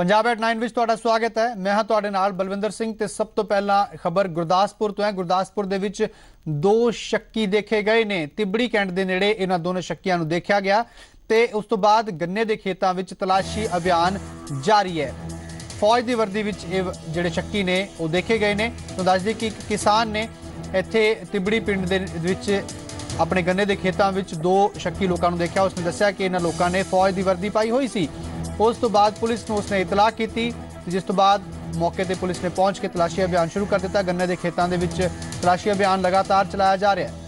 Punjab eight 9 ਵਿੱਚ ਤੁਹਾਡਾ ਸਵਾਗਤ ਹੈ। ਮੈਂ ਹਾਂ ਤੁਹਾਡੇ ਨਾਲ ਬਲਵਿੰਦਰ ਸਿੰਘ ਤੇ ਸਭ ਤੋਂ ਪਹਿਲਾਂ ਖਬਰ ਗੁਰਦਾਸਪੁਰ ਤੋਂ ਹੈ। ਗੁਰਦਾਸਪੁਰ ਦੇ ਵਿੱਚ ਦੋ ਸ਼ੱਕੀ ਦੇਖੇ ਗਏ ਨੇ। ਤਿਬੜੀ ਕੈਂਟ ਦੇ ਨੇੜੇ ਇਹਨਾਂ ਦੋਨੋਂ ਸ਼ੱਕੀਆਂ ਨੂੰ ਦੇਖਿਆ ਗਿਆ ਤੇ ਉਸ ਤੋਂ ਬਾਅਦ ਗੰਨੇ ਦੇ ਖੇਤਾਂ ਵਿੱਚ ਤਲਾਸ਼ੀ ਅਭਿਆਨ ਜਾਰੀ ਹੈ। फौज की वर्दी विच जिहड़े शक्की ने वो देखे गए ने। तो दस दी कि किसान ने इत्थे तिबड़ी पिंड दे विच अपने गन्ने के खेतों में दो शक्की लोगों को देखा। उसने दस्सिया कि इन्होंने लोगों ने फौज की वर्दी पाई हुई सी। उस तो बाद पुलिस ने उसने इतलाह की, जिस तो बाद मौके पर पुलिस ने पहुँच के तलाशी अभियान शुरू कर दिता। गन्ने के खेतों के विच तलाशी अभियान लगातार चलाया जा रहा है।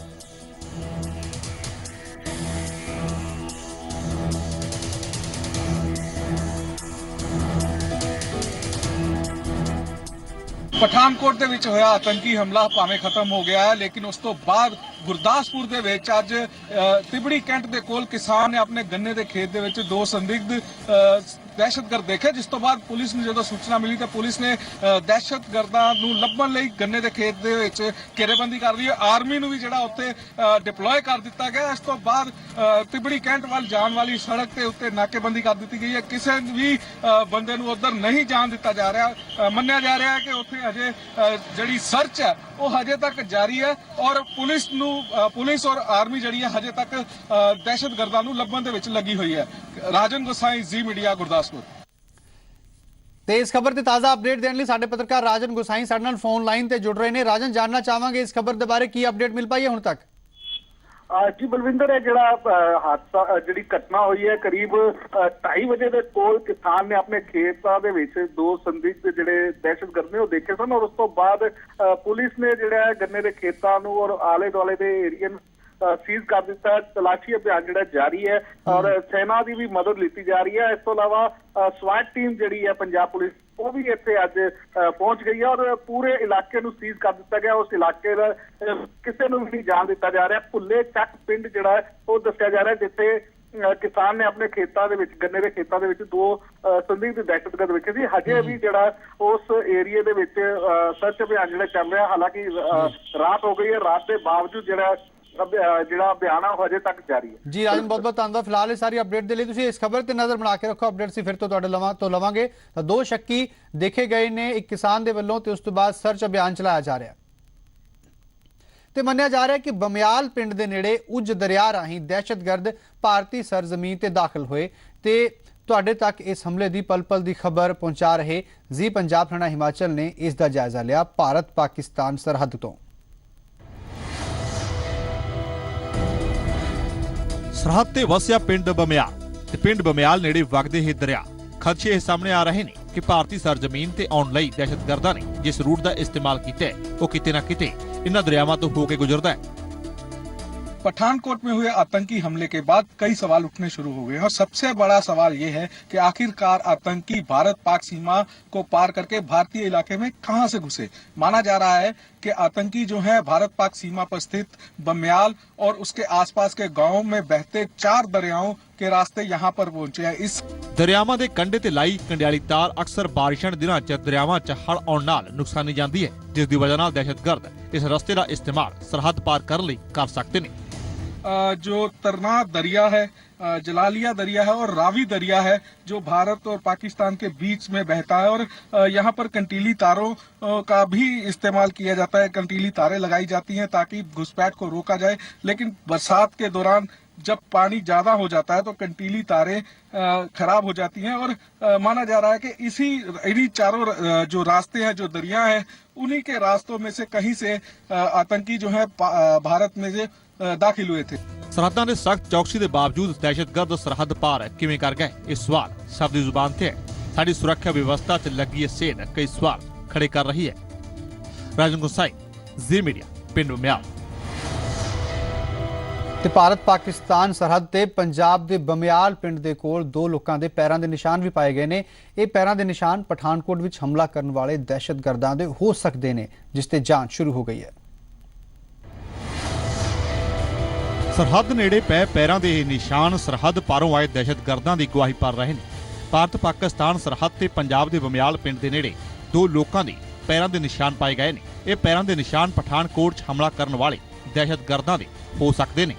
पठानकोट दे विच होया आतंकी हमला भावें खत्म हो गया है, लेकिन उस तो बाद गुरदासपुर दे विच अज तिबड़ी कैंट दे कोल किसान ने अपने गन्ने दे खेत दे विच दो संदिग्ध दहशतगर्द देखे। जिस तो बाद पुलिस ने जो सूचना मिली तो पुलिस ने दहशतगर्दां नूं लभण लई गन्ने दे खेत दे विच घेरेबंदी कर दी है। आर्मी नूं भी जिहड़ा उत्ते डिप्लॉय कर दिता गया। इस तो बाद तिबड़ी कैंट वाल जाण वाली सड़क ते उत्ते नाकेबंदी कर दी गई है। किसी भी बंदे नूं उधर नहीं जाण दिता जा रहा। मन्निया जा रहा है कि उत्थे हजे जिहड़ी सर्च है वो हजे तक जारी है और पुलिस और आर्मी जिहड़ी है हजे तक दहशतगर्दां नूं लभण दे विच लगी हुई है। राजन गोसाई, जी मीडिया, गुरदासपुर। ਤੇ ਇਸ ਖਬਰ ਤੇ ਤਾਜ਼ਾ ਅਪਡੇਟ ਦੇਣ ਲਈ ਸਾਡੇ ਪੱਤਰਕਾਰ ਰਾਜਨ ਗੁਸਾਈ ਸਾਡੇ ਨਾਲ ਫੋਨ ਲਾਈਨ ਤੇ ਜੁੜ ਰਹੇ ਨੇ। ਰਾਜਨ, ਜਾਨਣਾ ਚਾਹਾਂਗੇ ਇਸ ਖਬਰ ਦੇ ਬਾਰੇ ਕੀ ਅਪਡੇਟ ਮਿਲ ਪਾਈ ਹੈ ਹੁਣ ਤੱਕ? जी बलविंदर है जिहड़ा हादसा जिहड़ी घटना हुई है करीब 2:30 बजे के कोल किसान ने अपने खेतां दे विच दो संदिग्ध जिहड़े दहशतगर्द ने वो देखे सन और उस तो बाद पुलिस ने जिहड़ा गन्ने के खेतां नूं और आले दुआले दे एरिया सीज कर दिता है। तलाशी अभियान जिहड़ा जारी है और सेना की भी मदद ली जा रही है। इस तो इलावा स्वाट टीम जिहड़ी है पंजाब पुलिस वो भी इत्थे अज पहुंच गई है और पूरे इलाके नूं सीज कर दिता गया। उस इलाके दा किसी नूं भी नहीं जाण दिता जा रहा। भुल्ले ਚੱਕ पिंड जिहड़ा है वो दस्सिया जा रहा है जिथे किसान ने अपने खेतों के गन्ने के खेतों के दो संदिग्ध दहशतगर्द वेखे सी। हजे भी जिहड़ा उस एरिए दे विच सर्च अभियान जिहड़ा चल रहा। हालांकि रात हो गई है, रात के बावजूद जिहड़ा अभियान है हजे तक जारी है। जी राजन, बहुत बहुत धन्यवाद फिलहाल इस सारी अपडेट के लिए। तुसीं इस खबर ते नज़र बना के रखो। अपडेट फिर तो लवांगे। दो शक्की देखे गए ने एक किसान दे वल्लों ते उस तो बाद सर्च अभियान चलाया जा रहा है। ਤੇ ਮੰਨਿਆ ਜਾ ਰਿਹਾ ਕਿ ਬਮਿਆਲ ਪਿੰਡ ਦੇ ਨੇੜੇ ਉੱਜ ਦਰਿਆ ਰਾਹੀਂ ਦਹਿਸ਼ਤਗਰਦ ਭਾਰਤੀ ਸਰਜ਼ਮੀਨ ਤੇ ਦਾਖਲ ਹੋਏ ਤੇ ਤੁਹਾਡੇ ਤੱਕ ਇਸ ਹਮਲੇ ਦੀ ਪਲ-ਪਲ ਦੀ ਖਬਰ ਪਹੁੰਚਾ ਰਹੇ ਜੀ ਪੰਜਾਬ ਹਰਿਆਣਾ ਹਿਮਾਚਲ ਨੇ ਇਸ ਦਾ ਜਾਇਜ਼ਾ ਲਿਆ ਭਾਰਤ ਪਾਕਿਸਤਾਨ ਸਰਹੱਦ ਤੋਂ। ਸਰਹੱਦ ਤੇ ਵਸਿਆ ਪਿੰਡ ਬਮਿਆਲ ਤੇ ਪਿੰਡ ਬਮਿਆਲ ਨੇੜੇ ਵਗਦੇ ਇਹ ਦਰਿਆ ਖਦਸ਼ੇ ਇਹ ਸਾਹਮਣੇ ਆ ਰਹੇ ਨੇ ਕਿ ਭਾਰਤੀ ਸਰਜ਼ਮੀਨ ਤੇ ਆਉਣ ਲਈ ਦਹਿਸ਼ਤਗਰਦਾਂ ਨੇ ਜਿਸ ਰੂਟ ਦਾ ਇਸਤੇਮਾਲ ਕੀਤਾ ਹੈ ਉਹ ਕਿਤੇ ਨਾ ਕਿਤੇ इन दरियावां तो होके गुजरता है। पठानकोट में हुए आतंकी हमले के बाद कई सवाल उठने शुरू हो गए और सबसे बड़ा सवाल ये है कि आखिरकार आतंकी भारत पाक सीमा को पार करके भारतीय इलाके में कहां से घुसे। माना जा रहा है कि आतंकी जो है भारत पाक सीमा पर स्थित बमयाल और उसके आसपास के गांवों में बहते 4 दरियाओं के रास्ते यहां पर पहुंचे हैं। इस दरियावां दे कंढे ते लाई कंडियाली तार अक्सर बारिशां दे दिनां च दरियावां च हड़ आउण नाल नुकसानी जांदी है, जिस दी वजह नाल दहशतगर्द इस रस्ते दा इस्तेमाल सरहद पार करन लई कर सकते ने। जो तरना दरिया है, जलालिया दरिया है और रावी दरिया है जो भारत और पाकिस्तान के बीच में बहता है और यहाँ पर कंटीली तारों का भी इस्तेमाल किया जाता है। कंटीली तारें लगाई जाती हैं ताकि घुसपैठ को रोका जाए, लेकिन बरसात के दौरान जब पानी ज्यादा हो जाता है तो कंटीली तारें खराब हो जाती हैं और माना जा रहा है कि इन्हीं चारों जो रास्ते हैं, जो दरिया हैं, उन्हीं के रास्तों में से कहीं से आतंकी जो है भारत में से दाखिल हुए थे। सरहदां दे सख्त चौकसी दे बावजूद दहशतगर्द सरहद पार किवें कर गए, इस सवाल सब दी जुबान ते है। साडी सुरक्षा व्यवस्था च लगी ये सेध कई सवाल खड़े कर रही है। राजन गोसाई, जी मीडिया, पिंड बमयाल। ਤੇ ਭਾਰਤ ਪਾਕਿਸਤਾਨ ਸਰਹੱਦ ਤੇ ਪੰਜਾਬ ਦੇ ਬਮਿਆਲ ਪਿੰਡ ਦੇ ਕੋਲ ਦੋ ਲੋਕਾਂ ਦੇ ਪੈਰਾਂ ਦੇ ਨਿਸ਼ਾਨ ਵੀ ਪਾਏ ਗਏ ਨੇ। ਇਹ ਪੈਰਾਂ ਦੇ ਨਿਸ਼ਾਨ ਪਠਾਨਕੋਟ ਵਿੱਚ ਹਮਲਾ ਕਰਨ ਵਾਲੇ ਦਹਿਸ਼ਤਗਰਦਾਂ ਦੇ ਹੋ ਸਕਦੇ ਨੇ, ਜਿਸ ਤੇ ਜਾਂਚ ਸ਼ੁਰੂ ਹੋ ਗਈ ਹੈ। ਸਰਹੱਦ ਨੇੜੇ ਪਏ ਪੈਰਾਂ ਦੇ ਇਹ ਨਿਸ਼ਾਨ ਸਰਹੱਦ ਪਾਰੋਂ ਆਏ ਦਹਿਸ਼ਤਗਰਦਾਂ ਦੀ ਗਵਾਹੀ ਭਰ ਰਹੇ ਨੇ। ਭਾਰਤ ਪਾਕਿਸਤਾਨ ਸਰਹੱਦ ਤੇ ਪੰਜਾਬ ਦੇ ਬਮਿਆਲ ਪਿੰਡ ਦੇ ਨੇੜੇ ਦੋ ਲੋਕਾਂ ਦੇ ਪੈਰਾਂ ਦੇ ਨਿਸ਼ਾਨ ਪਾਏ ਗਏ ਨੇ। ਇਹ ਪੈਰਾਂ ਦੇ ਨਿਸ਼ਾਨ ਪਠਾਨਕੋਟ 'ਚ ਹਮਲਾ ਕਰਨ ਵਾਲੇ ਦਹਿਸ਼ਤਗਰਦਾਂ ਦੇ ਹੋ ਸਕਦੇ ਨੇ।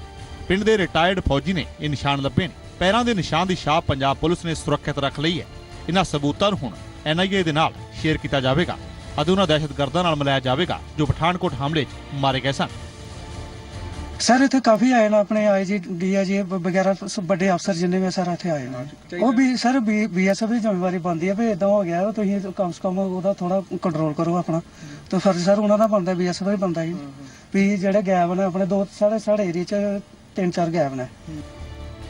ਪਿੰਡ ਦੇ ਰਿਟਾਇਰਡ ਫੌਜੀ ਨੇ ਇਹ ਨਿਸ਼ਾਨ ਲੱਭੇ ਨੇ। ਪੈਰਾਂ ਦੇ ਨਿਸ਼ਾਨ ਦੀ ਛਾਪ ਪੰਜਾਬ ਪੁਲਿਸ ਨੇ ਸੁਰੱਖਿਅਤ ਰੱਖ ਲਈ ਹੈ। ਇਹਨਾਂ ਸਬੂਤਾਂ ਨੂੰ ਹੁਣ NIA ਦੇ ਨਾਲ ਸ਼ੇਅਰ ਕੀਤਾ ਜਾਵੇਗਾ ਅਤੇ ਉਹਨਾਂ ਦਹਿਸ਼ਤਗਰਦਾਂ ਨਾਲ ਮਿਲਾਇਆ ਜਾਵੇਗਾ ਜੋ ਪਠਾਨਕੋਟ ਹਮਲੇ 'ਚ ਮਾਰੇ ਗਏ ਸਨ। सर इतने काफी आए ना अपने IG DIG वगैरह बड़े अफसर जिन्ने भी सर इतने आए ना वो भी सर BSF की जिम्मेवारी बनती है भी इदा हो गया तो कम से कम ਉਹਦਾ ਥੋੜਾ ਕੰਟਰੋਲ ਕਰੋ ਆਪਣਾ तो फिर सर ਉਹਨਾਂ ਦਾ ਬਣਦਾ BSF ਹੀ ਬਣਦਾ ਵੀ ਜਿਹੜੇ ਗੈਪ ਨੇ ਆਪਣੇ ਦੋ ਸਾਡੇ ਏਰੀਆ 'ਚ 3-4 ਗੈਪ ਨੇ।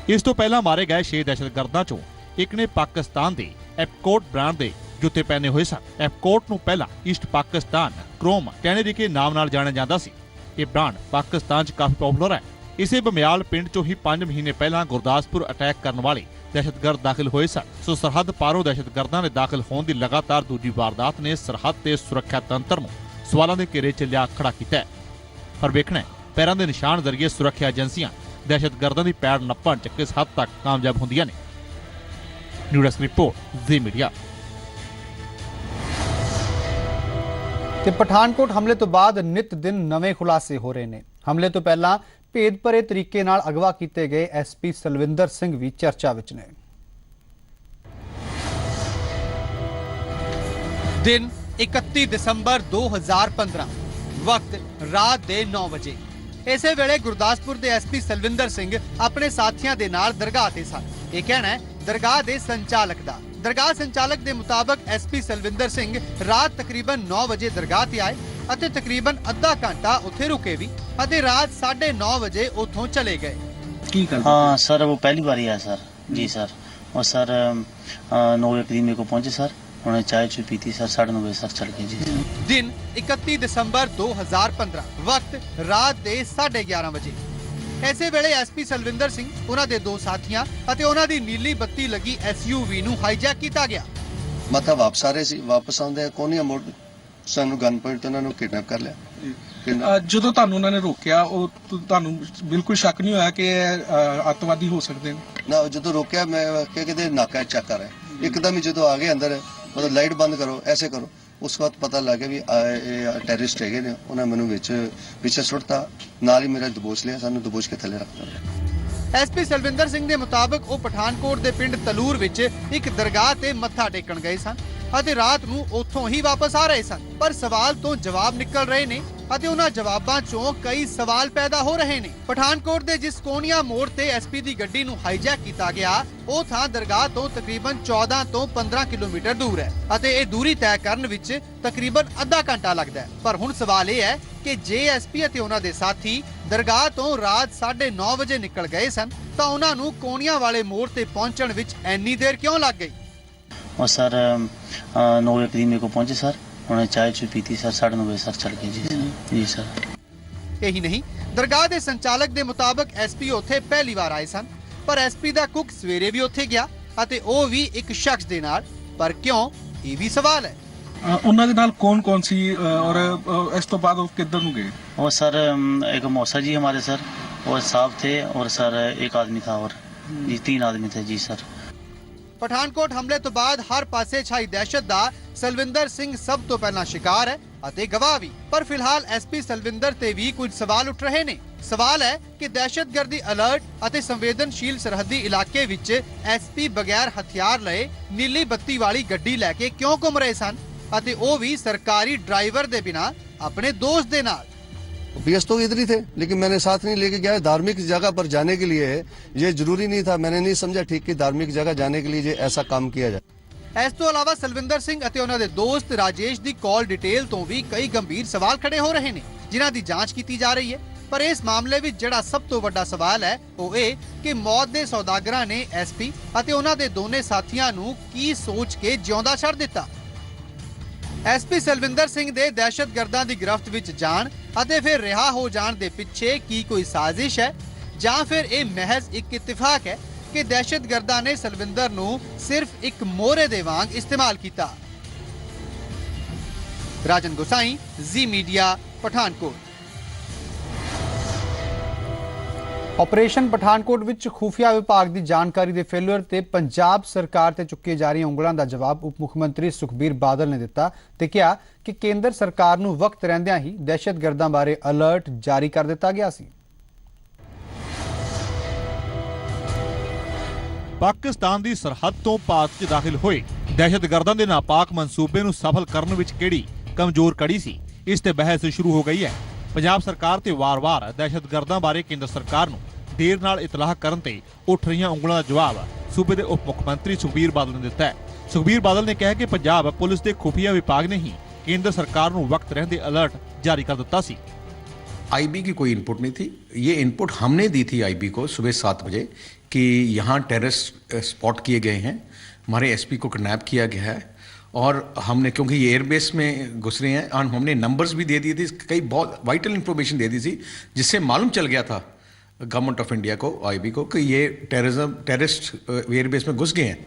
ਇਸ ਤੋਂ ਪਹਿਲਾਂ ਮਾਰੇ ਗਏ 6 ਦਹਿਸ਼ਤਗਰਦਾਂ 'ਚੋਂ ਇੱਕ ਨੇ ਪਾਕਿਸਤਾਨ ਦੇ ਐਪਕੋਟ ਬ੍ਰਾਂਡ ਦੇ ਜੁੱਤੇ ਪਹਿਨੇ ਹੋਏ ਸਨ। ਐਪਕੋਟ ਨੂੰ ਪਹਿਲਾਂ ਈਸਟ ਪਾਕਿਸਤਾਨ ਕ੍ਰੋਮ ਟੈਨਰੀ ਦੇ ਨਾਮ ਨਾਲ ਜਾਣਿਆ ਜਾਂਦਾ ਸੀ। ਇਹ ਬ੍ਰਾਂਡ ਪਾਕਿਸਤਾਨ 'ਚ ਕਾਫੀ ਪਪੂਲਰ ਹੈ। ਇਸੇ ਬਮਿਆਲ ਪਿੰਡ 'ਚੋਂ ਹੀ 5 ਮਹੀਨੇ ਪਹਿਲਾਂ ਗੁਰਦਾਸਪੁਰ ਅਟੈਕ ਕਰਨ ਵਾਲੇ ਦਹਿਸ਼ਤਗਰਦ ਦਾਖਲ ਹੋਏ ਸਨ। ਸੋ ਸਰਹੱਦ ਪਾਰੋਂ ਦਹਿਸ਼ਤਗਰਦਾਂ ਦੇ ਦਾਖਲ ਹੋਣ ਦੀ ਲਗਾਤਾਰ ਦੂਜੀ ਵਾਰਦਾਤ ਨੇ ਸਰਹੱਦ ਤੇ ਸੁਰੱਖਿਆ ਤੰਤਰ ਨੂੰ ਸਵਾਲਾਂ ਦੇ ਘੇਰੇ 'ਚ ਲਿਆ ਖੜਾ ਕੀਤਾ ਹੈ। ਪਰ ਵੇਖਣਾ ਪੈਰਾਂ ਦੇ ਨਿਸ਼ਾਨ ਜ਼ਰੀਏ ਸੁਰੱਖਿਆ ਏਜੰਸੀਆਂ ਦਹਿਸ਼ਤਗਰਦਾਂ ਦੀ ਪੈੜ ਨੱਪਣ 'ਚ ਕਿਸ ਹੱਦ ਤੱਕ ਕਾਮਯਾਬ ਹੁੰਦੀਆਂ ਨੇ। ਨਿਊਜ਼ ਡੈਸਕ ਰਿਪੋਰਟ ਜ਼ੀ ਮੀਡੀਆ। ਤੇ ਪਠਾਨਕੋਟ ਹਮਲੇ ਤੋਂ ਬਾਅਦ ਨਿਤ ਦਿਨ ਨਵੇਂ ਖੁਲਾਸੇ ਹੋ ਰਹੇ ਨੇ। ਹਮਲੇ ਤੋਂ ਪਹਿਲਾਂ ਭੇਦ ਭਰੇ ਤਰੀਕੇ ਨਾਲ ਅਗਵਾ ਕੀਤੇ ਗਏ SP ਸਲਵਿੰਦਰ ਸਿੰਘ ਵੀ ਚਰਚਾ ਵਿੱਚ ਨੇ। ਦਿਨ 31 ਦਸੰਬਰ 2015 ਵਕਤ ਰਾਤ ਦੇ 9 ਵਜੇ। ਇਸੇ ਵੇਲੇ ਗੁਰਦਾਸਪੁਰ ਦੇ SP ਸਲਵਿੰਦਰ ਸਿੰਘ ਆਪਣੇ ਸਾਥੀਆਂ ਦੇ ਨਾਲ ਦਰਗਾਹ ਤੇ ਸਨ। ਇਹ ਕਹਿਣਾ ਹੈ ਦਰਗਾਹ ਦੇ ਸੰਚਾਲਕ ਦਾ। ਦਰਗਾਹ ਸੰਚਾਲਕ ਦੇ ਮੁਤਾਬਕ SP ਸਲਵਿੰਦਰ ਸਿੰਘ ਰਾਤ ਤਕਰੀਬਨ 9 ਵਜੇ ਦਰਗਾਹ ਤੇ ਆਏ ਅਤੇ ਤਕਰੀਬਨ ਅੱਧਾ ਘੰਟਾ ਉੱਥੇ ਰੁਕੇ ਵੀ ਅਤੇ ਰਾਤ 9:30 ਵਜੇ ਉੱਥੋਂ ਚਲੇ ਗਏ। ਕੀ ਗੱਲ? हाँ सर वो पहली बार ही आया सर जी सर। और सर 9 बजे मेरे को पहुंचे सर, उन्होंने चाय चुई पी थी सर, 9:30 बजे सर चल गए जी। दिन 31 ਦਸੰਬਰ 2015 ਵਕਤ ਰਾਤ ਦੇ 11:30 ਵਜੇ। ਐਸੇ ਵੇਲੇ SP ਸਲਵਿੰਦਰ ਸਿੰਘ ਉਹਨਾਂ ਦੇ ਦੋ ਸਾਥੀਆਂ ਅਤੇ ਉਹਨਾਂ ਦੀ ਨੀਲੀ ਬੱਤੀ ਲੱਗੀ SUV ਨੂੰ ਹਾਈਜੈਕ ਕੀਤਾ ਗਿਆ। ਮਤਾ ਵਾਪਸ ਆ ਰਹੇ ਸੀ, ਵਾਪਸ ਆਉਂਦੇ ਕੋਨੀਆ ਮੋੜ ਸਾਨੂੰ ਗਨ ਪੁਆਇੰਟ ਤੋਂ ਉਹਨਾਂ ਨੂੰ ਕਿਡਨੈਪ ਕਰ ਲਿਆ। ਜਦੋਂ ਤੁਹਾਨੂੰ ਉਹਨਾਂ ਨੇ ਰੋਕਿਆ ਉਹ ਤੁਹਾਨੂੰ ਬਿਲਕੁਲ ਸ਼ੱਕ ਨਹੀਂ ਹੋਇਆ ਕਿ ਇਹ ਅੱਤਵਾਦੀ ਹੋ ਸਕਦੇ ਨੇ? ਨਾ ਜਦੋਂ ਰੋਕਿਆ ਮੈਂ ਕਿਤੇ ਨਾਕਾ ਚੈੱਕ ਕਰ ਰਿਹਾ, ਇੱਕਦਮ ਹੀ ਜਦੋਂ ਆ ਗਏ ਅੰਦਰ ਮਤਲਬ ਲਾਈਟ ਬੰਦ ਕਰੋ ਐਸੇ ਕਰੋ, ਉਸ ਵਕਤ ਪਤਾ ਲੱਗ ਗਿਆ ਵੀ ਇਹ ਟੈਰਰਿਸਟ ਹੈਗੇ ਨੇ। ਉਹਨਾਂ ਮੈਨੂੰ ਵਿੱਚ ਪਿੱਛੇ ਸੁੱਟਤਾ, ਨਾਲ ਹੀ ਮੇਰਾ ਦਬੋਚ ਲਿਆ, ਸਾਨੂੰ ਦਬੋਚ ਕੇ ਥੱਲੇ ਰੱਖਤਾ। SP ਸਲਵਿੰਦਰ ਸਿੰਘ ਦੇ ਮੁਤਾਬਕ ਉਹ ਪਠਾਨਕੋਟ ਦੇ ਪਿੰਡ ਤਲੂਰ ਵਿੱਚ ਇੱਕ ਦਰਗਾਹ ਤੇ ਮੱਥਾ ਟੇਕਣ ਗਏ ਸਨ ਅਤੇ ਰਾਤ ਨੂੰ ਉੱਥੋਂ ਹੀ ਵਾਪਸ ਆ ਰਹੇ ਸਨ। ਪਰ ਸਵਾਲ ਤੋਂ ਜਵਾਬ ਨਿਕਲ ਰਹੇ ਨੇ ਅਤੇ ਉਹਨਾਂ ਜਵਾਬਾਂ ਚੋਂ ਕਈ ਸਵਾਲ ਪੈਦਾ ਹੋ ਰਹੇ ਨੇ। ਪਠਾਨਕੋਟ ਦੇ ਜਿਸ ਕੋਨੀਆ ਮੋੜ ਤੇ SP ਦੀ ਗੱਡੀ ਨੂੰ ਹਾਈਜੈਕ ਕੀਤਾ ਗਿਆ ਉਹ ਥਾਂ ਦਰਗਾਹ ਤੋਂ ਤਕਰੀਬਨ 14 ਤੋਂ 15 ਕਿਲੋਮੀਟਰ ਦੂਰ ਹੈ ਅਤੇ ਇਹ ਦੂਰੀ ਤੈਅ ਕਰਨ ਵਿੱਚ ਤਕਰੀਬਨ ਅੱਧਾ ਘੰਟਾ ਲੱਗਦਾ ਹੈ। ਪਰ ਹੁਣ ਸਵਾਲ ਇਹ ਹੈ ਕਿ ਜੇ SP ਅਤੇ ਉਹਨਾਂ ਦੇ ਸਾਥੀ ਦਰਗਾਹ ਤੋਂ ਰਾਤ 9:30 ਵਜੇ ਨਿਕਲ ਗਏ ਸਨ ਤਾਂ ਉਹਨਾਂ ਨੂੰ ਕੋਨੀਆ ਵਾਲੇ ਮੋੜ ਤੇ ਪਹੁੰਚਣ ਵਿੱਚ ਇੰਨੀ ਦੇਰ ਕਿਉਂ ਲੱਗ ਗਈ? और सर 9 बजे मेरे को पहुंचे सर, उन्होंने चाय चुई पी थी सर, 9:30 बजे सर चल गए जी सर। ਇਹੀ ਨਹੀਂ, ਦਰਗਾਹ ਦੇ ਸੰਚਾਲਕ ਦੇ ਮੁਤਾਬਕ SP ਉੱਥੇ ਪਹਿਲੀ ਵਾਰ ਆਏ ਸਨ ਪਰ SP ਦਾ ਕੁੱਕ ਸਵੇਰੇ ਵੀ ਉੱਥੇ ਗਿਆ ਅਤੇ ਉਹ ਵੀ ਇੱਕ ਸ਼ਖਸ ਦੇ ਨਾਲ। ਪਰ ਕਿਉਂ, ਇਹ ਵੀ ਸਵਾਲ ਹੈ। ਉਹਨਾਂ ਦੇ ਨਾਲ ਕੌਣ ਸੀ ਔਰ ਇਸ ਤੋਂ ਬਾਅਦ ਉਹ ਕਿੱਧਰ ਨੂੰ ਗਏ? और सर एक मौसा जी हमारे सर और साहब थे और सर एक आदमी था और जी 3 आदमी थे जी सर। ਪਠਾਨਕੋਟ ਹਮਲੇ ਤੋਂ ਬਾਅਦ ਹਰ ਪਾਸੇ ਛਾਈ ਦਹਿਸ਼ਤ ਦਾ ਸਲਵਿੰਦਰ ਸਿੰਘ ਸਭ ਤੋਂ ਪਹਿਲਾਂ ਸ਼ਿਕਾਰ ਹੈ ਅਤੇ ਗਵਾਹ ਵੀ। ਪਰ ਫਿਲਹਾਲ SP ਸਲਵਿੰਦਰ ਤੇ ਵੀ ਕੁਝ ਸਵਾਲ ਉੱਠ ਰਹੇ ਨੇ। ਸਵਾਲ ਹੈ ਕਿ ਦਹਿਸ਼ਤਗਰਦੀ ਅਲਰਟ ਅਤੇ ਸੰਵੇਦਨਸ਼ੀਲ ਸਰਹੱਦੀ ਇਲਾਕੇ ਵਿੱਚ SP ਬਗੈਰ ਹਥਿਆਰ ਲਏ ਨੀਲੀ ਬੱਤੀ ਵਾਲੀ ਗੱਡੀ ਲੈ ਕੇ ਕਿਉਂ ਘੁੰਮ ਰਹੇ ਸਨ ਅਤੇ ਉਹ ਵੀ ਸਰਕਾਰੀ ਡਰਾਈਵਰ ਦੇ ਬਿਨਾਂ ਆਪਣੇ ਦੋਸਤ ਦੇ ਨਾਲ। BS तो इधर ही थे लेकिन मैंने साथ नहीं लेके गया। धार्मिक जगह पर जाने के लिए ये जरूरी नहीं था, मैंने नहीं समझा ठीक कि धार्मिक जगह जाने के लिए ये ऐसा काम किया जाए। ਇਸ ਤੋਂ ਇਲਾਵਾ ਸਲਵਿੰਦਰ ਸਿੰਘ ਅਤੇ ਉਹਨਾਂ ਦੇ ਦੋਸਤ ਰਾਜੇਸ਼ ਦੀ ਕਾਲ ਡਿਟੇਲ ਤੋਂ ਵੀ ਕਈ ਗੰਭੀਰ ਸਵਾਲ ਖੜੇ ਹੋ ਰਹੇ ਨੇ ਜਿਨ੍ਹਾਂ ਦੀ ਜਾਂਚ ਕੀਤੀ ਜਾ ਰਹੀ ਹੈ। ਪਰ ਇਸ ਮਾਮਲੇ ਵਿੱਚ ਜਿਹੜਾ ਸਭ ਤੋਂ ਵੱਡਾ ਸਵਾਲ ਹੈ ਉਹ ਇਹ ਕਿ ਮੌਤ ਦੇ ਸੌਦਾਗਰਾਂ ਨੇ SP ਅਤੇ ਉਹਨਾਂ ਦੇ ਦੋਨੇ ਸਾਥੀਆਂ ਨੂੰ ਕੀ ਸੋਚ ਕੇ ਜਿਉਂਦਾ ਛੱਡ ਦਿੱਤਾ। SP ਸਲਵਿੰਦਰ ਸਿੰਘ ਦੇ ਦਹਿਸ਼ਤਗਰਦਾਂ ਦੀ ਗ੍ਰਿਫਤ ਵਿੱਚ ਜਾਣ ਅਤੇ ਫਿਰ ਰਿਹਾ ਹੋ ਜਾਣ ਦੇ ਪਿੱਛੇ ਕੀ ਕੋਈ ਸਾਜ਼ਿਸ਼ ਹੈ ਜਾਂ ਫਿਰ ਇਹ ਮਹਿਜ਼ ਇੱਕ ਇਤਫਾਕ ਹੈ ਕਿ ਦਹਿਸ਼ਤਗਰਦਾਂ ਨੇ ਸਲਵਿੰਦਰ ਨੂੰ ਸਿਰਫ ਇੱਕ ਮੋਹਰੇ ਦੇ ਵਾਂਗ ਇਸਤੇਮਾਲ ਕੀਤਾ। ਰਾਜਨ ਗੋਸਾਈ, ਜ਼ੀ ਮੀਡੀਆ, ਪਠਾਨਕੋਟ। ਆਪਰੇਸ਼ਨ ਪਠਾਨਕੋਟ ਵਿੱਚ ਖੂਫੀਆ ਵਿਭਾਗ ਦੀ ਜਾਣਕਾਰੀ ਦੇ ਫੇਲਰ ਤੇ ਪੰਜਾਬ ਸਰਕਾਰ ਤੇ ਚੁੱਕੀਆਂ ਜਾ ਰਹੀਆਂ ਉਂਗਲਾਂ ਦਾ ਜਵਾਬ ਉਪ ਮੁੱਖ ਮੰਤਰੀ ਸੁਖਬੀਰ ਬਾਦਲ ਨੇ ਦਿੱਤਾ ਤੇ ਕਿਹਾ ਕਿ ਕੇਂਦਰ ਸਰਕਾਰ ਨੂੰ ਵਕਤ ਰਹਿੰਦਿਆਂ ਹੀ ਦਹਿਸ਼ਤਗਰਦਾਂ ਬਾਰੇ ਅਲਰਟ ਜਾਰੀ ਕਰ ਦਿੱਤਾ ਗਿਆ ਸੀ। ਪਾਕਿਸਤਾਨ ਦੀ ਸਰਹੱਦ ਤੋਂ ਭਾਰਤ 'ਚ ਦਾਖਲ ਹੋਏ ਦਹਿਸ਼ਤਗਰਦਾਂ ਦੇ ਨਾਪਾਕ ਮਨਸੂਬੇ ਨੂੰ ਸਫਲ ਕਰਨ ਵਿੱਚ ਕਿਹੜੀ ਕਮਜ਼ੋਰ ਕੜੀ ਸੀ, ਇਸ ਤੇ ਬਹਿਸ ਸ਼ੁਰੂ ਹੋ ਗਈ ਹੈ। ਪੰਜਾਬ ਸਰਕਾਰ ਤੇ ਵਾਰ-ਵਾਰ ਦਹਿਸ਼ਤਗਰਦਾਂ ਬਾਰੇ ਕੇਂਦਰ ਸਰਕਾਰ ਨੂੰ ਦੇਰ ਨਾਲ ਇਤਲਾਹ ਕਰਨ ਤੇ ਉੱਠ ਰਹੀਆਂ ਉਂਗਲਾਂ ਦਾ ਜਵਾਬ ਸੂਬੇ ਦੇ ਉਪ ਮੁੱਖ ਮੰਤਰੀ ਸੁਖਬੀਰ ਬਾਦਲ ਨੇ ਦਿੱਤਾ ਹੈ। ਸੁਖਬੀਰ ਬਾਦਲ ਨੇ ਕਿਹਾ ਕਿ ਪੰਜਾਬ ਪੁਲਿਸ ਦੇ ਖੁਫੀਆ ਵਿਭਾਗ ਨੇ ਹੀ केंद्र सरकार को वक्त रहते अलर्ट जारी कर दिता सी। आईबी की कोई इनपुट नहीं थी, ये इनपुट हमने दी थी आईबी को सुबह 7 बजे कि यहाँ टेररिस्ट स्पॉट किए गए हैं, हमारे एसपी को किडनैप किया गया है और हमने क्योंकि ये एयरबेस में घुस रहे हैं और हमने नंबर्स भी दे दिए थे, कई बहुत वाइटल इंफॉर्मेशन दे दी थी जिससे मालूम चल गया था गवर्नमेंट ऑफ इंडिया को, आईबी को, कि ये टेररिस्ट एयरबेस में घुस गए हैं।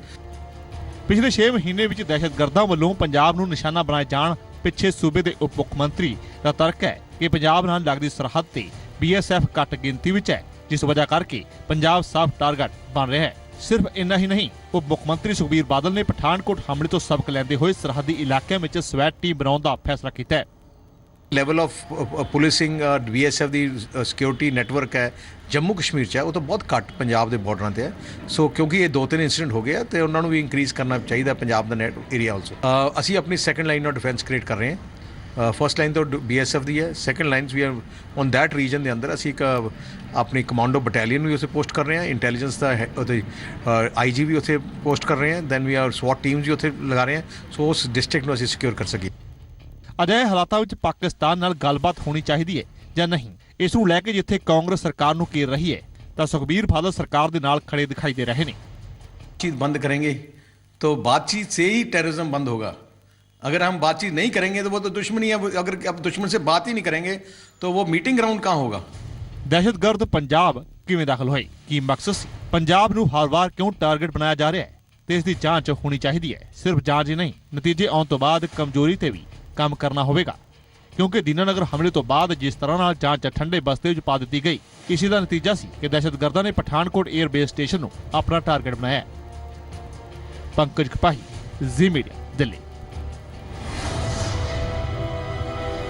पिछले 6 महीने में दहशतगर्दां वालों पंजाब नूं निशाना बनाए जाण पिछे सूबे के उप मुख मंत्री का तर्क है कि पंजाब नाल लगदी सरहद ते BSF घट गिनती विच है, जिस वजह करके पंजाब साफ टारगेट बन रहा है। सिर्फ इन्ना ही नहीं, उप मुख मंत्री सुखबीर बादल ने पठानकोट हमले तो सबक लैंदे होए सरहदी इलाके में स्वैट टीम बनाउण दा फैसला कीता है। लेवल ऑफ पुलिसिंग BSF की सिक्योरिटी नैटवर्क है जम्मू कश्मीर च है, वो तो बहुत घट पंजाब के बॉर्डर से है। सो क्योंकि ये 2-3 इंसीडेंट हो गए तो उन्होंने भी इंक्रीज़ करना चाहिए पंजाब का नैट एरिया ऑल्सो। असी अपनी second line of defence create कर रहे हैं। फर्स्ट लाइन तो BSF की है, second line we are on that region के अंदर असी एक अपनी कमांडो बटालियन भी उसे पोस्ट कर रहे हैं, इंटैलीजेंस का IG भी उसे पोस्ट कर रहे हैं, then we are SWAT teams भी उसे लगा रहे हैं, सो उस डिस्ट्रिक्ट में असी सिक्योर कर सकी। अजिहे हालातां विच पाकिस्तान नाल गलबात होनी चाहिए है या नहीं, इस नूं लैके जिथे कांग्रेस सरकार नूं घेर रही है तो सुखबीर बादल सरकार दे नाल खड़े दिखाई दे रहे हैं। चीज बंद करेंगे तो बातचीत से ही टेररिज्म बंद होगा। अगर हम बातचीत नहीं करेंगे तो वो तो दुश्मनी है, अगर अब दुश्मन से बात ही नहीं करेंगे तो वो मीटिंग ग्राउंड कहाँ होगा। दहशतगर्द पंजाब किवें दाखिल होए, की मकसद सी, पंजाब नूं हर वार क्यों टारगेट बनाया जा रहा है तो इसकी जांच होनी चाहिए है। सिर्फ जांच ही नहीं, नतीजे आने तो बाद कमजोरी ते भी काम करना होगा, क्योंकि दीनानगर हमले तो बाद जिस तरह नाल जांच ठंडे बस्ते पा दी गई, इसी का नतीजा सी कि दहशतगर्दां ने पठानकोट एयरबेस स्टेशन नूं अपना टारगेट बनाया। पंकज कपाही, जी मीडिया, दिल्ली।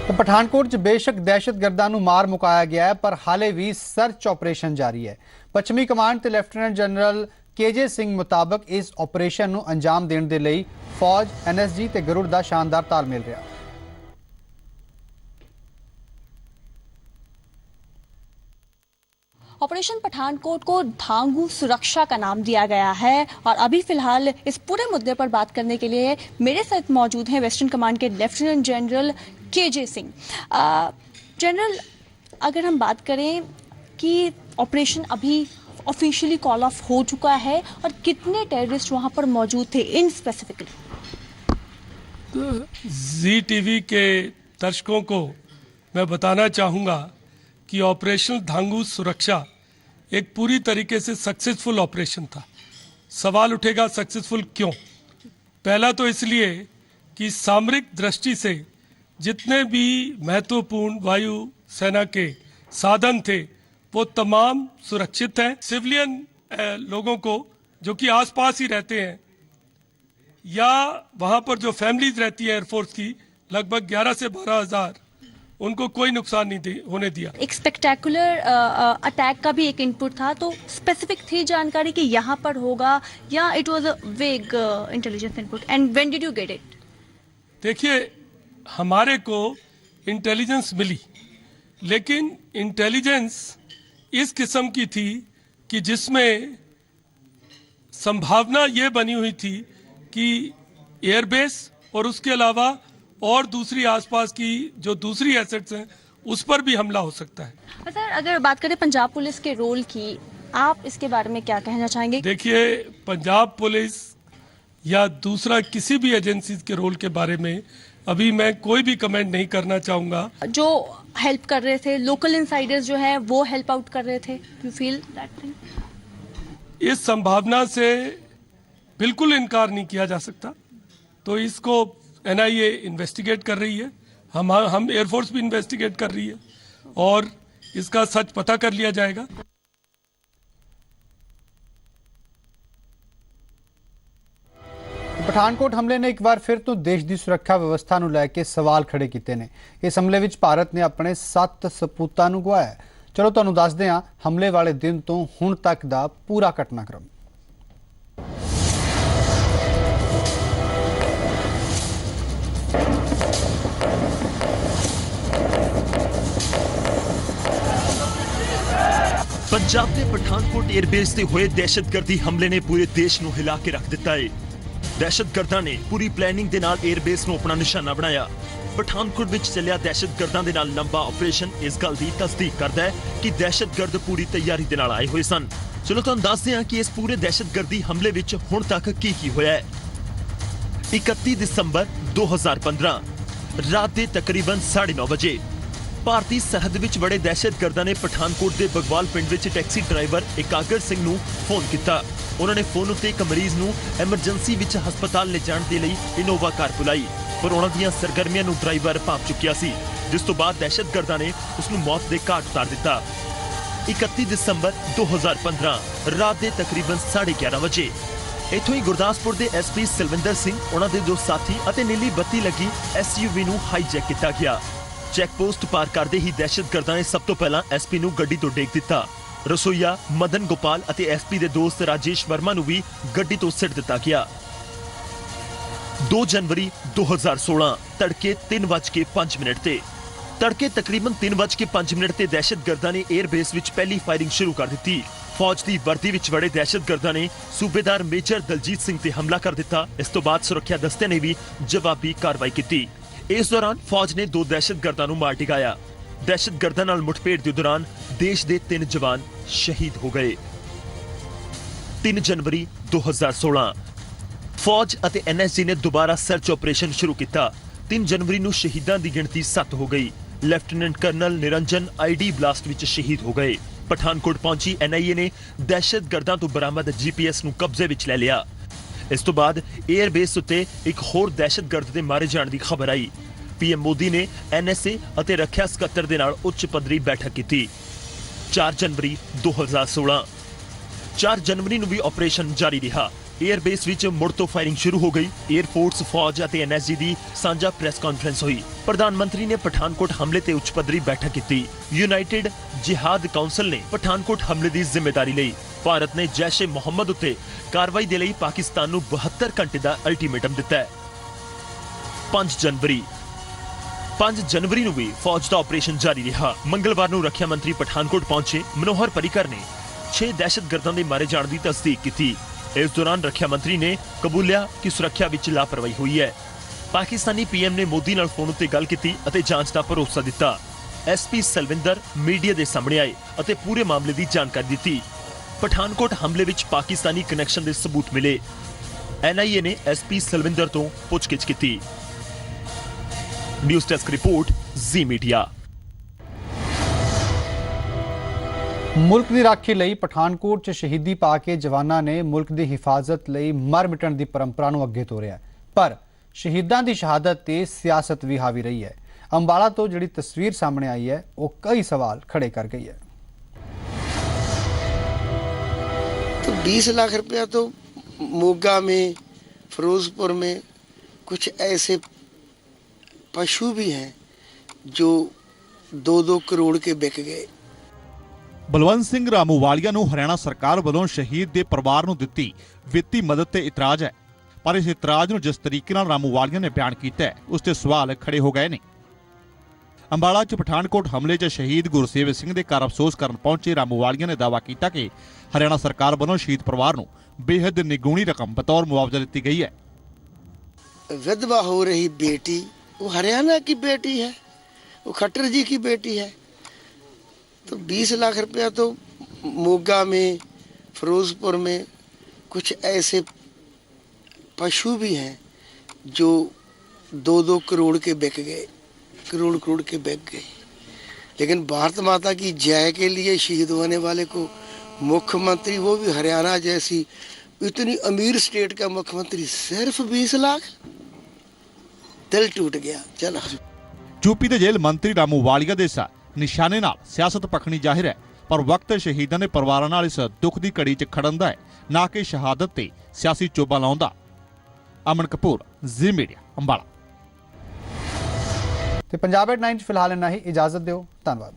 तो पठानकोट च बेशक दहशतगर्दां नूं मार मुकाया गया है, पर हाले भी सर्च ऑपरेशन जारी है। पश्चिमी कमांड ते लैफ्टिनेंट जनरल KJ सिंह मुताबिक इस ऑपरेशन नूं अंजाम देण दे लई फौज, NSG ते गरुड़ दा शानदार तालमेल रहा। ऑपरेशन पठानकोट को धांगू सुरक्षा का नाम दिया गया है और अभी फिलहाल इस पूरे मुद्दे पर बात करने के लिए मेरे साथ मौजूद हैं वेस्टर्न कमांड के lieutenant general KJ Singh. General, अगर हम बात करें कि ऑपरेशन अभी ऑफिशियली कॉल ऑफ हो चुका है और कितने टेररिस्ट वहां पर मौजूद थे इन स्पेसिफिकली? ZTV के दर्शकों को मैं बताना चाहूँगा कि ऑपरेशन धांगू सुरक्षा एक पूरी तरीके से सक्सेसफुल ऑपरेशन था। सवाल उठेगा सक्सेसफुल क्यों? पहला तो इसलिए कि सामरिक दृष्टि से जितने भी महत्वपूर्ण वायु सेना के साधन थे वो तमाम सुरक्षित हैं। सिविलियन लोगों को जो कि आसपास ही रहते हैं या वहाँ पर जो फैमिलीज रहती है एयरफोर्स की, लगभग 11 से 12 हज़ार, उनको कोई नुकसान नहीं होने दिया। एक स्पेक्टेकुलर अटैक का भी एक इनपुट था, तो स्पेसिफिक थी जानकारी कि यहाँ पर होगा या इट वाज अ वेग intelligence input, and when did you get it? देखिए, हमारे को इंटेलिजेंस मिली, लेकिन इंटेलिजेंस इस किस्म की थी कि जिसमें संभावना ये बनी हुई थी कि एयरबेस और उसके अलावा और दूसरी आसपास की जो दूसरी एसेट्स हैं उस पर भी हमला हो सकता है। सर, अगर बात करें पंजाब पुलिस के रोल की, आप इसके बारे में क्या कहना चाहेंगे? देखिए, पंजाब पुलिस या दूसरा किसी भी एजेंसी के रोल के बारे में अभी मैं कोई भी कमेंट नहीं करना चाहूँगा। जो हेल्प कर रहे थे, लोकल इनसाइडर्स जो है वो हेल्प आउट कर रहे थे, यू फील दैट थिंग? इस संभावना से बिल्कुल इनकार नहीं किया जा सकता। तो इसको NIA इन्वेस्टिगेट कर रही है, हम एयरफोर्स भी इन्वेस्टिगेट कर रही है और इसका सच पता कर लिया जाएगा। पठानकोट हमले ने एक बार फिर तो देश की सुरक्षा व्यवस्था ਨੂੰ ਲੈ ਕੇ सवाल खड़े किए ने। इस हमले ਵਿੱਚ ਭਾਰਤ ने अपने 7 ਸਪੂਤਾਂ ਨੂੰ ਗਵਾਇਆ। ਚਲੋ ਤੁਹਾਨੂੰ ਦੱਸਦੇ ਹਾਂ हमले वाले दिन तो ਹੁਣ तक ਦਾ पूरा घटनाक्रम। पंजाब के पठानकोट एयरबेस ते होए दहशतगर्दी हमले ने पूरे देश नूं हिला के रख दिता है। दहशतगर्दां ने पूरी प्लैनिंग दे नाल एयरबेस नूं अपना निशाना बनाया। पठानकोट विच चलिया दहशतगर्दां दे नाल लंबा ऑपरेशन इस गल दी तस्दीक करदा है कि दहशतगर्द पूरी तैयारी दे नाल आए हुए सन। चलो तुहानूं दसदे हां कि इस पूरे दहशतगर्दी हमले विच हुण तक की होया है। 31 दिसंबर 2015 रात के तकरीबन 9:30 बजे भारतीय सरहद विच बड़े दहशतगर्दां ने पठानकोट के बगवाल पिंड विच टैक्सी ड्राइवर एकागर सिंह नूं फोन किया। उन्होंने फोन उत्ते एक मरीज नूं एमरजेंसी विच हस्पताल ले जाण दे लई इनोवा कार बुलाई, पर उन्हां दीयां सरगर्मियां नूं ड्राइवर भाप चुकिया सी, जिस तो बाद दहशतगर्दां ने उसनूं मौत के घाट उतार दिता। 31 दिसंबर 2015 रात के तकरीबन 11:30 बजे इत्थों ही गुरदासपुर के SP सिलविंदर सिंह, उन्हां दे दो साथी अते नीली बत्ती लगी SUV नूं हाईजैक किया गया। चैकपोस्ट पार करते ही दहशतगर्दां ने सब तो पहला SP नूं गड्डी तो डेग दिता। रसोईया मदन गोपाल अते SP दे दोस्त राजेश वर्मा नूं भी गड्डी तो सिट दिता गया। 2 जनवरी 2016 तड़के 3:05 ते तड़के तकरीबन 3:05 ते दहशतगर्दां ने एयरबेस विच पहली फायरिंग शुरू कर दी। फौज की वर्दी विच बड़े दहशतगर्दां ने सूबेदार मेजर दलजीत सिंह ते हमला कर दिता। इस तो बाद सुरक्षा दस्ते ने भी जवाबी कार्रवाई की। इस दौरान फौज ने 2 दहशतगर्दां नूं मार टिकाया। दहशतगर्दां नाल मुठभेड़ के दौरान देश के 3 जवान शहीद हो गए। 3 जनवरी 2016 फौज अते NSG ने दोबारा सर्च ऑपरेशन शुरू किया। 3 जनवरी नूं शहीदां दी गिणती 7 हो गई। Lieutenant colonel Niranjan ID blast विच शहीद हो गए। पठानकोट पहुंची NIA ने दहशतगर्दां तो बरामद GPS नूं कब्जे विच ले लिया। इस तो बाद एयरबेस उत्ते एक होर दहशतगर्द दे मारे जाण दी खबर आई। PM मोदी ने NSA अते रखिया सकत्तर दे नाल उच्च पद्धरी बैठक की। 4 जनवरी 2016 4 जनवरी नूं भी ऑपरेशन जारी रहा। एयरबेस विच मुड़ तो फायरिंग शुरू हो गई। एयरफोर्स फौज अते NSG दी सांझा प्रेस कॉन्फ्रेंस हुई। प्रधानमंत्री ने पठानकोट हमले ते उच्च पद्धरी बैठक की। यूनाइटेड जिहाद काउंसिल ने पठानकोट हमले की जिम्मेदारी ली। भारत ने जैश ए मोहम्मद उत्ते कार्रवाई दे लई पाकिस्तान नूं 72 घंटे का अल्टीमेटम दिता है। 5 जनवरी नूं भी फौज का ऑपरेशन जारी रहा। मंगलवार नूं रखिया मंत्री पठानकोट पहुंचे। मनोहर पर्रिकर ने 6 दहशतगर्दां दे मारे जाण दी तस्दीक की। इस दौरान रखिया मंत्री ने कबूलिया कि सुरक्षा विच लापरवाही हुई है। पाकिस्तानी PM ने मोदी नाल फोन उत्ते गल कीती अते जांच का भरोसा दिता। SP सिलविंदर मीडिया के सामने आए अते पूरे मामले की जानकारी दी। पठानकोट हमले विच पाकिस्तानी कनैक्शन के सबूत मिले। NIA ने SP सिलविंदर तो पुछगिछ की। न्यूज़ डेस्क रिपोर्ट जी मीडिया। मुल्क की राखी लई पठानकोट च शहीदी पा के जवानां ने मुल्क की हिफाजत लई मर मिटण की परंपरा नूं अगे तोरिया, पर शहीदां की शहादत ते सियासत भी हावी रही है। अंबाला तो जिहड़ी तस्वीर सामने आई है वो कई सवाल खड़े कर गई है। तो 20 लाख रुपया तो मोगा में, फिरोजपुर में कुछ ऐसे पशु भी हैं जो 2-2 करोड़ के बिक गए। बलवंत सिंह रामूवालिया नूं हरियाणा सरकार वालों शहीद के परिवार नूं दित्ती वित्ती मदद ते इतराज है, पर इस इतराज नूं जिस तरीके नाल रामूवालिया ने बयान किया है उस ते सवाल खड़े हो गए ने। अंबाला च पठानकोट हमले च शहीद गुरसेवक सिंह के घर अफसोस करन पहुंचे रामूवालिया ने दावा किया कि हरियाणा सरकार वालों शहीद परिवार नूं बेहद निगुणी रकम बतौर मुआवजा दी गई है। विधवा हो रही बेटी वो हरियाणा की बेटी है, वो खट्टर जी की बेटी है। तो 20 लाख रुपया तो मोगा में, फिरोजपुर में कुछ ऐसे पशु भी हैं जो 2-2 करोड़ के बिक गए, करोड़ के बिक गए। लेकिन भारत माता की जय के लिए शहीद होने वाले को मुख्यमंत्री, वो भी हरियाणा जैसी इतनी अमीर स्टेट का मुख्यमंत्री, सिर्फ 20 लाख। दिल टूट गया। चलो यूपी के जेल मंत्री रामूवालिया दे निशाने नाल सियासत पखनी जाहिर है, पर वक्त शहीदां दे परिवारां नाल इस दुख की घड़ी च खड़न दा है, ना कि शहादत ते सियासी चोबा लाउण दा। अमन कपूर, जी मीडिया, अंबाला। ते पंजाब एट 9 फिलहाल इन्ना ही। इजाजत दिओ। धन्यवाद।